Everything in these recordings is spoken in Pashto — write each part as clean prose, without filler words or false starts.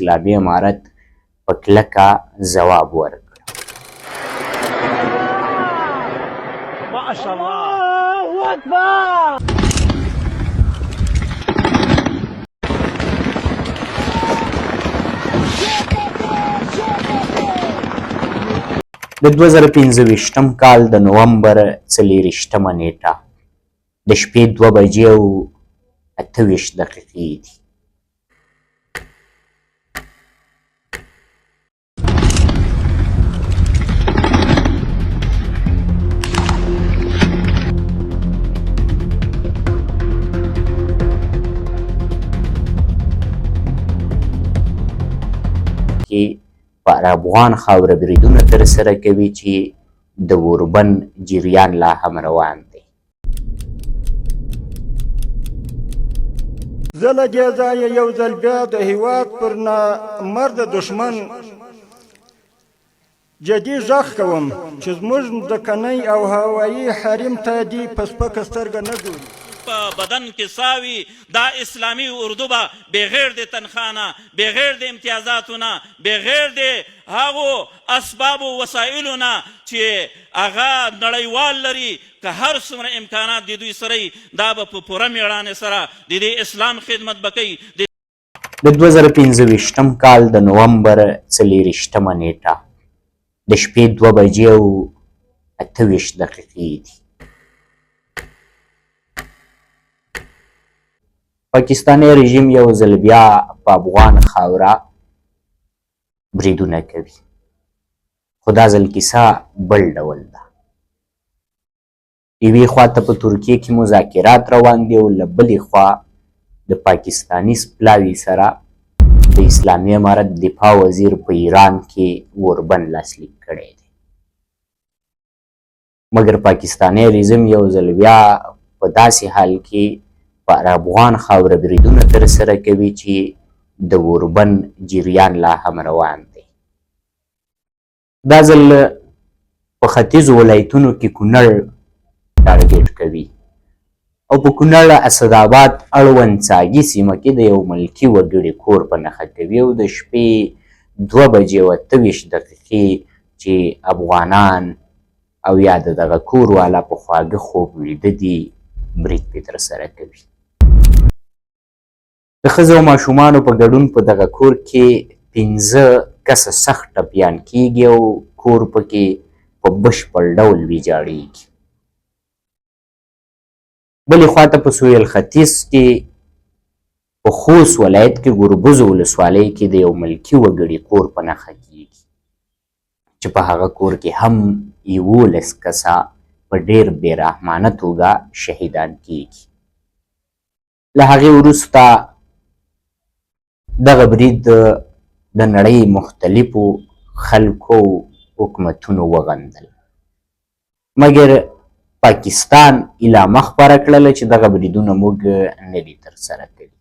اسلامي امارت په کلکه ځواب ورکړ. د 2025 کال د نومبر 24 نیټه د شپې 2 بجې او 28 دقیقې دي. پر افغان خاوره بریدونه ترسره کوي چې د اوربن جریان لا هم روان دی. زه له دې ځایه یو ځل بیا د هېواد پر نامرده دښمن جدي غږ کوم چې زموږ ځمکنی او هوایي حریم ته دې په سپکه سترګه نه ګوري. په بدن کې ساوي دا اسلامي اردو به بغیر د تنخواه نه، بغیر د امتیازاتو نه، بغیر د هغو اسباب و وسایلو نه چې هغه نړیوال لري که هر څومره امکانات د دوی سره دا به په پوره مېړانې سره د دې اسلام خدمت به کوي. د 2025 کال د نومبر 24 نیټه د شپې 2 بجې او 28 دقیقې دي. پاکستاني رژیم یو ځل بیا په افغان خاوره بریدونه کوي، خو دا ځل کیسه بل ډول ده. یوې خواته په ترکیه کې مذاکرات روان دي او له بلې خوا د پاکستاني سپلاوي سره د اسلامي امارت دفاع وزیر په ایران کې اوربن لاسلیک کړی دی. مګر پاکستاني رژیم یو ځل بیا په داسې حال کې پر افغان خاوره بریدونه ترسره کوي چې د اوربن جریان لا هم روان دی. دا ځل په ختیځو ولایتونو کې کونړ ټارګېټ کوي او په کونړ اسداباد اړوند څاګي سیمه کې د یو ملکي وګړي کور په نښه کوي او د شپې 2 بجې او 28 دقیقې چې افغانان او یا د دغه کور والا په خواږه خوب ویده دي برید پرې ترسره کوي. د ښځو او ماشومانو په ګډون په دغه کور کې 15 کسه سخت ټپیان کیږي او کور پکې په بشپړ ډول ویجاړیږي. بلې خواته په سویل ختیځ کې په خوست ولایت کې ګربز ولسوالۍ کې د یو ملکي وګړي کور په نښه کیږي چې په هغه کور کې هم 11 کسه په ډېر بېرحمانه توګه شهیدان کیږي. له هغې وروسته دغه برید د نړۍ مختلفو خلکو حکومتونو وغندل، مګر پاکستان اعلامیه خپره کړله چې دغه بریدونه موږ نه دي ترسره کړي.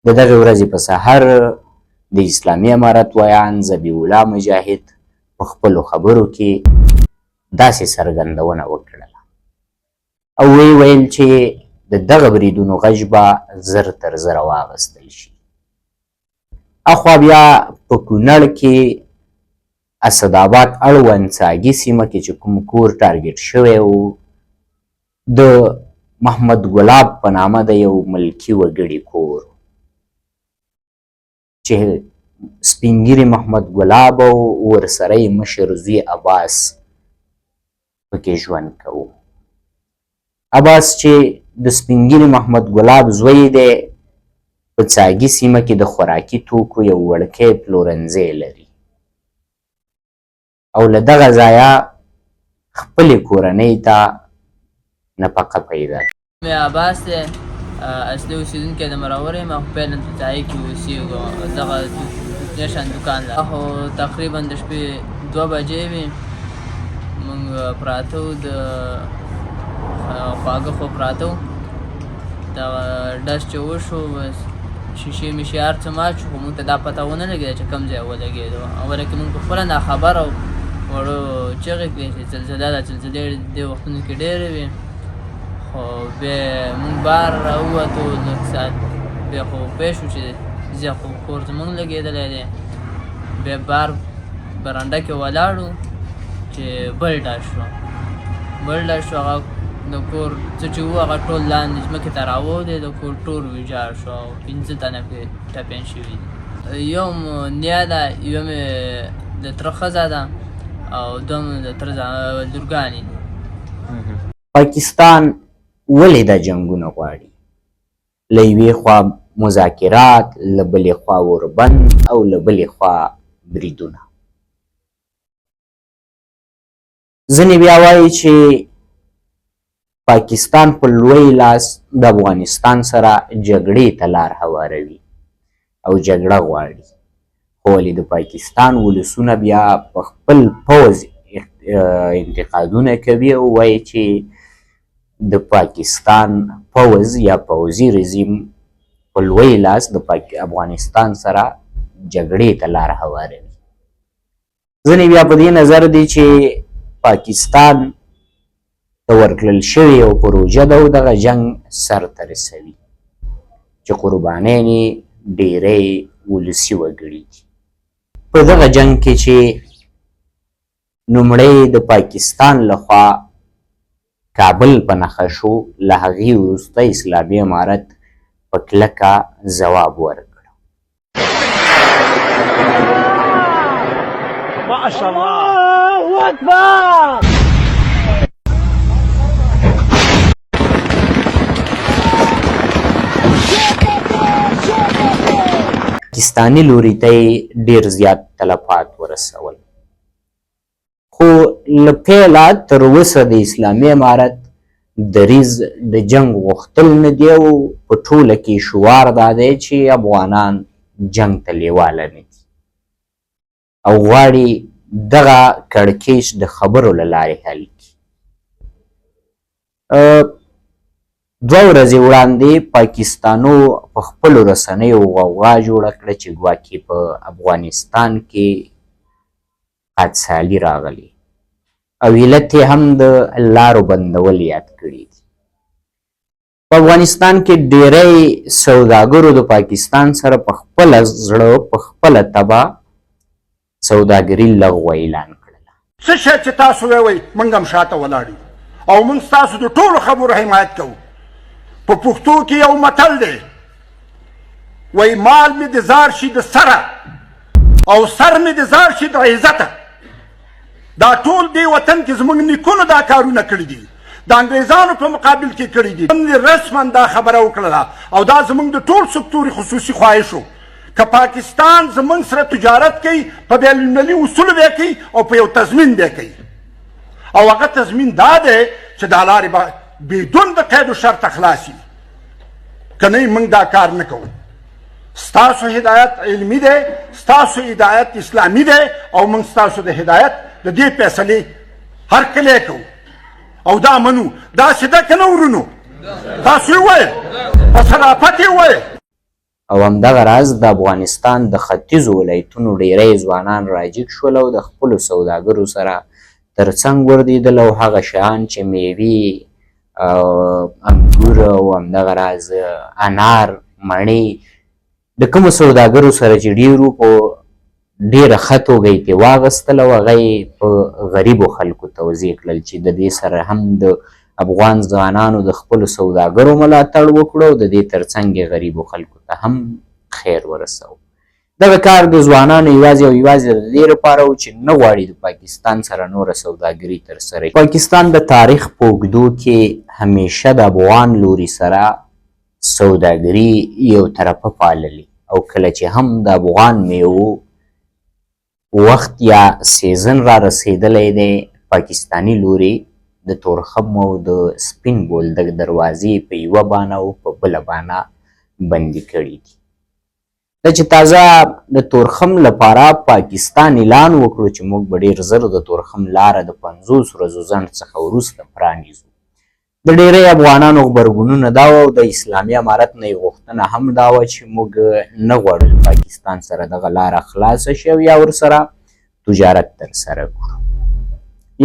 د دغې ورځې په سهار د اسلامي امارت ویان ذبیح الله مجاهد په خپلو خبرو کې داسې څرګندونه وکړله او ویل چې د دغه بریدونو غږ به زر تر زره واغستل شي. اخوا بیا په کونړ کې اسداباد اړوند څاګي سیمه کې چې کوم کور ټارګېټ شوی و د محمد ګلاب په نامه د یو ملکي وګړي کور چې سپین ږیري محمد ګلاب او ورسره یې مشر زوی عباس پکې ژوند کوو. عباس چې د سپین ږیري محمد ګلاب زوی دی په څاګي سیمه کې د خوراکي توکو یو وړکی پلورنځی لري او له دغه ځایه خپلې کورنۍ ته نفقه پیدا مې عباس دی، اصلي اوسېدونکی د مرور یم او فعلا په ځای کې اوسېږو. دغه کوچنی شان دوکان ده خو تقریبا د شپې 2 بجې وې، موږ پراته وو د خواږه خو پراته وو. دغه ډز چې وشو بس شیشې میشې هر څه مات شو، خو موږ ته دا پته ونه لګېده چې کوم ځای ولګېدو. اوله کې موږ پخپله ناخبره وو، وړو چغې کړې چې زلزله ده. زلزلې دې وختونو کې ډېرې وې، خو بیا موږ بهر راووتو لږ ساعت، بیا خو پوه شو چې زه خو کور زمونږ لګېدلی دی. بیا بار برنډه کې ولاړو چې بل ډز شو هغه د کور څه چې وو هغه ټول لاندې ځمکې ته راووتی، د کور ټول ویجاړ شو او 5 تنه پرې ټپیان شوي دي. یو مو نیا ده، یوه مې د تره ښځه ده او دوه مې د تره لورګانې دي. پاکستان ولې دا جنګونه غواړي؟ له یوې خوا مذاکرات، له بلې خوا اوربند او له بلې خوا بریدونه. ځینې بیا وایي چې پاکستان په لوی لاس د افغانستان سره جګړې ته لار هواروي او جګړه غواړي، خو ولې د پاکستان ولسونه بیا په خپل پوځ انتقادونه کوي او وایي چې د پاکستان پوځ یا پوځي رژیم په لوی لاس د افغانستان سره جګړې ته لار هواروي. ځینې بیا په دې نظر دي چې پاکستان ته ورکړل شوې یو پروژه ده او دغه جنګ سر ته رسوي چې قربانیان یې ډېری ولسي وګړي دي. په دغه جنګ کې چې لومړی د پاکستان لخوا کابل په نښه شو، له هغې وروسته اسلامي امارت په کلکه ځواب ورکړ. الله اکبر. پاکستاني لوري ته یې ډېر زیات تلفات ورسول، خو له پیله تر اوسه د اسلامي امارت دریځ د جنګ غوښتل نه دی او په ټوله کې شعار دا دی چې افغانان جنګ ته لیواله نه دي او غواړي دغه کړکېچ د خبرو له لارې حل کړي. 2 ورځې وړاندې پاکستانو په خپلو رسنیو غوغا جوړه کړه چې ګواکې په افغانستان کې خاکسالي راغلي او علت یې هم د لارو بندول یاد کړي دي. په افغانستان کې ډېری سوداګرو د پاکستان سره په خپله زړه په خپله طبع سوداګري لغوه اعلان کړله. څه شی چې تاسو ووایئ موږ هم شاته ولاړ یو او موږ ستاسو د ټولو خبرو حمایت کوو. په پښتو کې یو متل دی، وایي مال مې د زار شي د سره او سر مې د زار شي د عزته. دا ټول دې وطن کې زموږ نیکونو دا کارونه کړي دي، د انګریزانو په مقابل کې کړي دي. موږ رسما دا خبره وکړله او دا زموږ د ټول سکتوري خصوصي خواهش و که پاکستان زموږ سره تجارت کوي په بین المللي اصولو به یې کوي او په یو تضمین به یې کوي او هغه تضمین دا دی چې دا لارې به بدون د قید و شرط خلاصي. که نه موږ دا کار نه کوو. ستاسو هدایت علمي دی، ستاسو هدایت اسلامي دی او موږ ستاسو د هدایت د دې فیصلې هرکلی کوو او دا منو. داسې ده که نه ورونو؟ تاسو یې ووایئ، په صرافت یې ووایئ. او همدغه راز د افغانستان د ختیځو ولایتونو ډېری ځوانان راجګ شول او د خپلو سوداګرو سره ترڅنګ وردېدل او هغه شیان چې میوې انګور او همدغه راز انار مڼې د کومو سوداګرو سره چې ډېرو په ډېره ښه توګه یې ترې واخیستل او هغه یې په غریبو خلکو توزیع کړل چې د دې سره هم د افغان ځوانانو د خپلو سوداګرو ملاتړ وکړو او د دې ترڅنګ یې غریبو خلکو ته هم خیر ورسو. دغه کار د ځوانانو یوازې او یوازې د دې لپاره و چې نه غواړي د پاکستان سره نوره سوداګري ترسره کړي. پاکستان د تاریخ په اوږدو کې همیشه د افغان لوري سره سوداګري یو طرفه پاللې او کله چې هم د افغان میوو وخت یا سیزن را رسېدلی دی، پاکستاني لوري د تورخم او د سپین بولدک دروازې په یوه بانه او په بله بانه بندي کړي دي. دا چې تازه د تورخم لپاره پاکستان اعلان وکړو چې موږ به ډېر زر د تورخم لاره د 50 ورځو ځنډ څخه وروسته پرانیزو. د ډېری افغانانو غبرګونونه دا و او د اسلامي امارت نه یې غوښتنه هم دا وه چې موږ نه غواړو پاکستان سره دغه لاره خلاصه شي او یا ورسره تجارت ترسره کړو.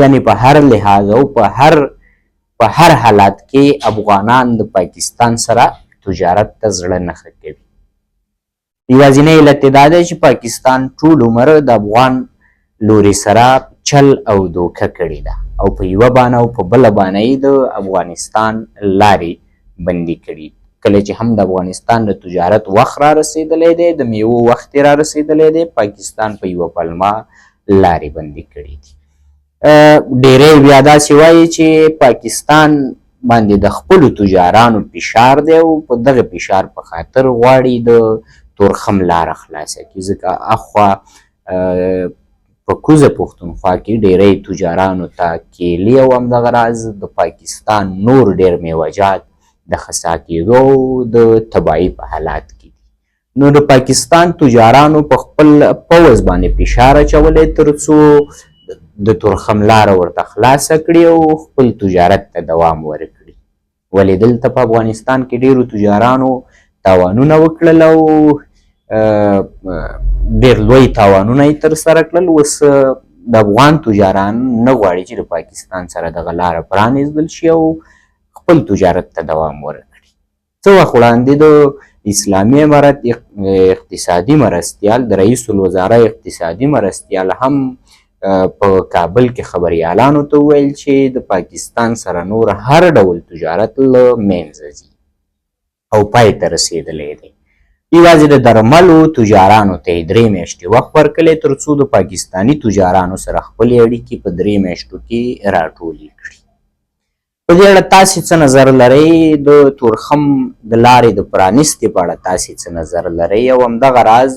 یعنی په هر لحاظ او په هر حالت کې افغانان د پاکستان سره تجارت ته زړه نه ښه کوي. یوازینی علت یې دا دی چې پاکستان ټول عمر د افغان لوري سره چل او دوکه کړې ده او په یوه بانه او په بله بانه یې د افغانستان لارې بندي کړي. کله چې هم د افغانستان د تجارت وخت را رسېدلی دی، د میوو وخت یې را رسېدلی دی، پاکستان په یوه پلمه لارې بندي کړي دي. ډېری بیا داسې وایي چې پاکستان باندې د خپلو تجارانو فشار دی او په دغه فشار په خاطر غواړي د تورخم لاره خلاصه کړي، ځکه اخوا په کوزه پښتونخوا کې ډېری تجارانو ته کیلي او همدغه راز د پاکستان نور ډېر میوهجات د خسا کېدو او د تباهي په حالات کې دي. نو د پاکستان تجارانو په خپل پوځ باندې فشار اچولی تر څو د تورخم لاره ورته خلاصه کړي او خپل تجارت ته دوام ورکړي. ولې دلته په افغانستان کې ډېرو تجارانو تاوانونه وکړل او ډېر لوی تاوانونه یې ترسره کړل. اوس د افغان تجاران نه غواړي چې د پاکستان سره دغه لاره پرانیزدل شي او خپل تجارت ته دوام ورکړي. څه وخت وړاندې د اسلامي امارت اقتصادي مرستیال د رئیس الوزرا اقتصادي مرستیال هم په کابل کې خبریالانو ته وویل چې د پاکستان سره نور هر ډول تجارت له منځه ځي او پای ته رسېدلی دی. یوازې د درملو تجارانو ته یې 3 میاشتې وخت ورکړی تر څو د پاکستاني تجارانو سره خپلې اړیکې په 3 میاشتو کې راټولې کړي. په دې اړه تاسې څه نظر لرئ؟ د تورخم د لارې د پرانیستې په اړه تاسې څه نظر لرئ؟ او همدغه راز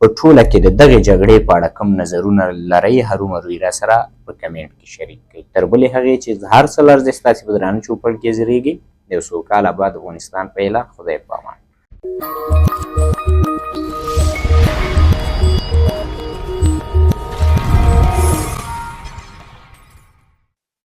په ټوله کې د دغې جګړې په اړه کوم نظرونه لرئ؟ هرومرو یې راسره په کمنټ کې شریک کړئ. تر بلې هغې چې هر څه لرزئ ستاسې په درانه چوپړ کې زیږېږي. د یو سوکاله آباد افغانستان په هیله، خدای په امان.